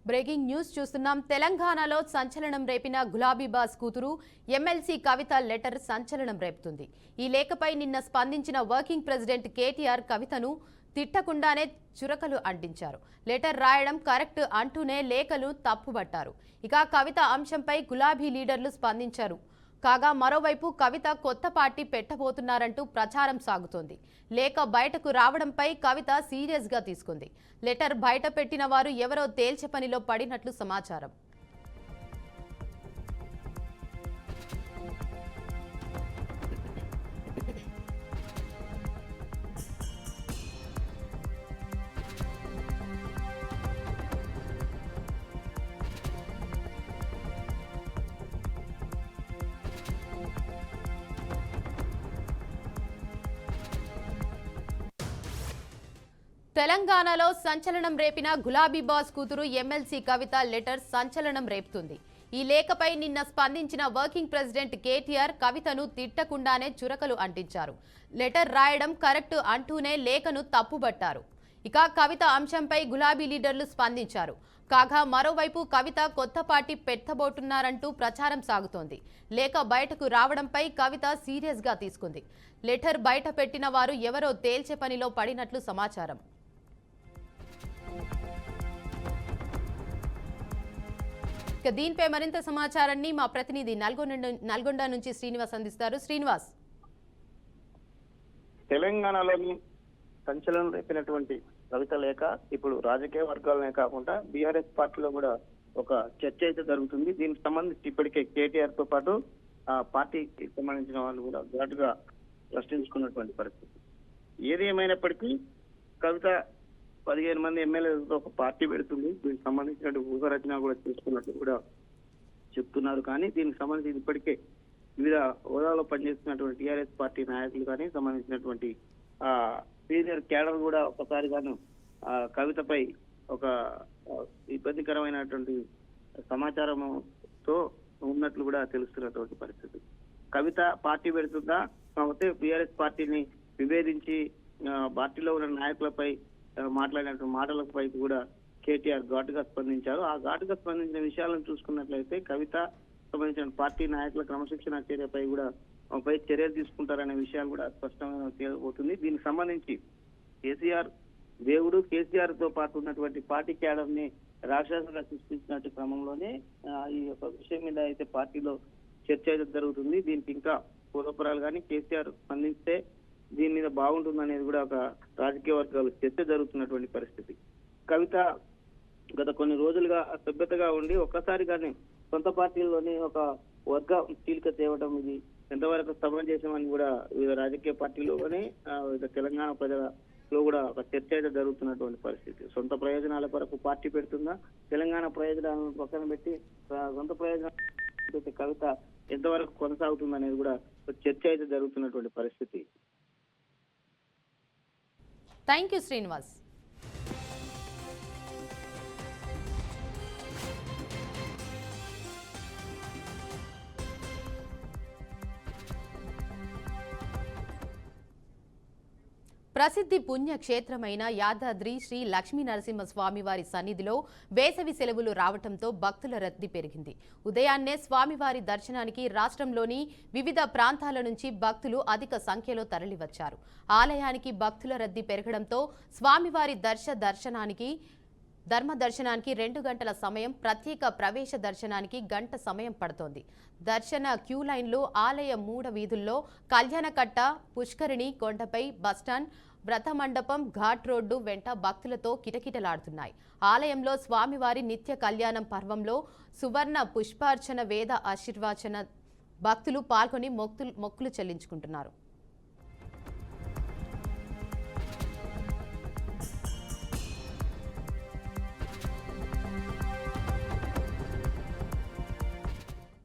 Breaking news చూస్తున్నాం. తెలంగాణలో సంచలనం రేపిన గులాబీబాస్ కూతురు ఎమ్మెల్సీ కవిత లెటర్ సంచలనం రేపుతుంది. ఈ లేఖపై నిన్న స్పందించిన వర్కింగ్ ప్రెసిడెంట్ కేటీఆర్ కవితను తిట్టకుండానే చురకలు అంటించారు. లెటర్ రాయడం కరెక్ట్ అంటూనే లేఖలు తప్పుబట్టారు. ఇక కవిత అంశంపై గులాబీ లీడర్లు స్పందించారు. కాగా మరోవైపు కవిత కొత్త పార్టీ పెట్టబోతున్నారంటూ ప్రచారం సాగుతోంది. లేఖ బయటకు రావడంపై కవిత సీరియస్ గా తీసుకుంది. లెటర్ బయట పెట్టిన వారు ఎవరో తేల్చే పనిలో పడినట్లు సమాచారం. తెలంగాణలో సంచలనం రేపిన గులాబీబాస్ కూతురు ఎమ్మెల్సీ కవిత లెటర్ సంచలనం రేపుతుంది. ఈ లేఖపై నిన్న స్పందించిన వర్కింగ్ ప్రెసిడెంట్ కేటీఆర్ కవితను తిట్టకుండానే చురకలు అంటించారు. లెటర్ రాయడం కరెక్ట్ అంటూనే లేఖను తప్పుబట్టారు. ఇక కవిత అంశంపై గులాబీ లీడర్లు స్పందించారు. కాగా మరోవైపు కవిత కొత్త పార్టీ పెట్టబోతున్నారంటూ ప్రచారం సాగుతోంది. లేఖ బయటకు రావడంపై కవిత సీరియస్ గా తీసుకుంది. లెటర్ బయట పెట్టిన వారు ఎవరో తేల్చే పనిలో పడినట్లు సమాచారం. ఇక దీనిపై మరింత సమాచారాన్ని మా ప్రతినిధి నల్గొండ నుంచి శ్రీనివాస్ అందిస్తారు. శ్రీనివాస్, తెలంగాణలోని సంచలనం రేపినటువంటి కవిత లేఖ ఇప్పుడు రాజకీయ వర్గాలనే కాకుండా బీఆర్ఎస్ పార్టీలో కూడా ఒక చర్చ అయితే జరుగుతుంది. దీనికి సంబంధించి ఇప్పటికే కేటీఆర్ తో పాటు ఆ పార్టీకి సంబంధించిన వాళ్ళు కూడా ఘాటుగా ప్రశ్నించుకున్నటువంటి పరిస్థితి. ఏది ఏమైనప్పటికీ కవిత 15 మంది ఎమ్మెల్యేలతో ఒక పార్టీ పెడుతుంది. దీనికి సంబంధించిన ఊహరచన కూడా చేసుకున్నట్టు కూడా చెప్తున్నారు. కానీ దీనికి సంబంధించి ఇప్పటికే వివిధ హోదాలో పనిచేస్తున్నటువంటి టీఆర్ఎస్ పార్టీ నాయకులు కానీ సంబంధించినటువంటి సీనియర్ క్యాడర్ కూడా ఒకసారిగాను కవితపై ఒక ఇబ్బందికరమైనటువంటి సమాచారంతో ఉన్నట్లు కూడా తెలుస్తున్నటువంటి పరిస్థితి. కవిత పార్టీ పెడుతుందా, కాకపోతే బీఆర్ఎస్ పార్టీని విభేదించి పార్టీలో ఉన్న నాయకులపై మాట్లాడినటువంటి మాటలపై కూడా కేటీఆర్ ఘాటుగా స్పందించారు. ఆ ఘాటుగా స్పందించిన విషయాలను చూసుకున్నట్లయితే కవిత సంబంధించిన పార్టీ నాయకుల క్రమశిక్షణ చర్యపై కూడా పై చర్యలు తీసుకుంటారనే విషయాలు కూడా స్పష్టంగా తేలిపోతుంది. దీనికి సంబంధించి కేసీఆర్ దేవుడు కేసీఆర్ తో పాటు ఉన్నటువంటి పార్టీ క్యాడర్ ని రాక్షసులుగా సృష్టించినట్టు క్రమంలోనే ఈ యొక్క విషయం మీద అయితే పార్టీలో చర్చ అయితే జరుగుతుంది. దీనికి ఇంకా పూర్వపురాలు కానీ కేసీఆర్ స్పందిస్తే దీని మీద బాగుంటుంది అనేది కూడా ఒక రాజకీయ వర్గాలు చర్చ జరుగుతున్నటువంటి పరిస్థితి. కవిత గత కొన్ని రోజులుగా సభ్యతగా ఉండి ఒక్కసారిగానే సొంత పార్టీల్లోని ఒక వర్గ చీలిక తేవడం ఇది ఎంతవరకు సమంజసమని కూడా వివిధ రాజకీయ పార్టీలోనే తెలంగాణ ప్రజలలో కూడా ఒక చర్చ అయితే జరుగుతున్నటువంటి పరిస్థితి. సొంత ప్రయోజనాల కొరకు పార్టీ పెడుతుందా, తెలంగాణ ప్రయోజనాలను పక్కన పెట్టి సొంత ప్రయోజనాలు కవిత ఎంతవరకు కొనసాగుతుంది అనేది కూడా చర్చ అయితే జరుగుతున్నటువంటి పరిస్థితి. Thank you Srinivas. ప్రసిద్ధి పుణ్యక్షేత్రమైన యాదాద్రి శ్రీ లక్ష్మీ నరసింహస్వామివారి సన్నిధిలో వేసవి సెలవులు రావడంతో భక్తుల రద్దీ పెరిగింది. ఉదయాన్నే స్వామివారి దర్శనానికి రాష్ట్రంలోని వివిధ ప్రాంతాల నుంచి భక్తులు అధిక సంఖ్యలో తరలివచ్చారు. ఆలయానికి భక్తుల రద్దీ పెరగడంతో స్వామివారి ధర్మ దర్శనానికి 2 గంటల సమయం, ప్రత్యేక ప్రవేశ దర్శనానికి గంట సమయం పడుతోంది. దర్శన క్యూ లైన్లు ఆలయ 3 వీధుల్లో, కళ్యాణకట్ట, పుష్కరిణి, కొండపై, బస్టాండ్, వ్రతమండపం, ఘాట్ రోడ్డు వెంట భక్తులతో కిటకిటలాడుతున్నాయి. ఆలయంలో స్వామివారి నిత్య కళ్యాణం పర్వంలో సువర్ణ పుష్పార్చన, వేద ఆశీర్వచన భక్తులు పాల్గొని మొక్కులు చెల్లించుకుంటున్నారు.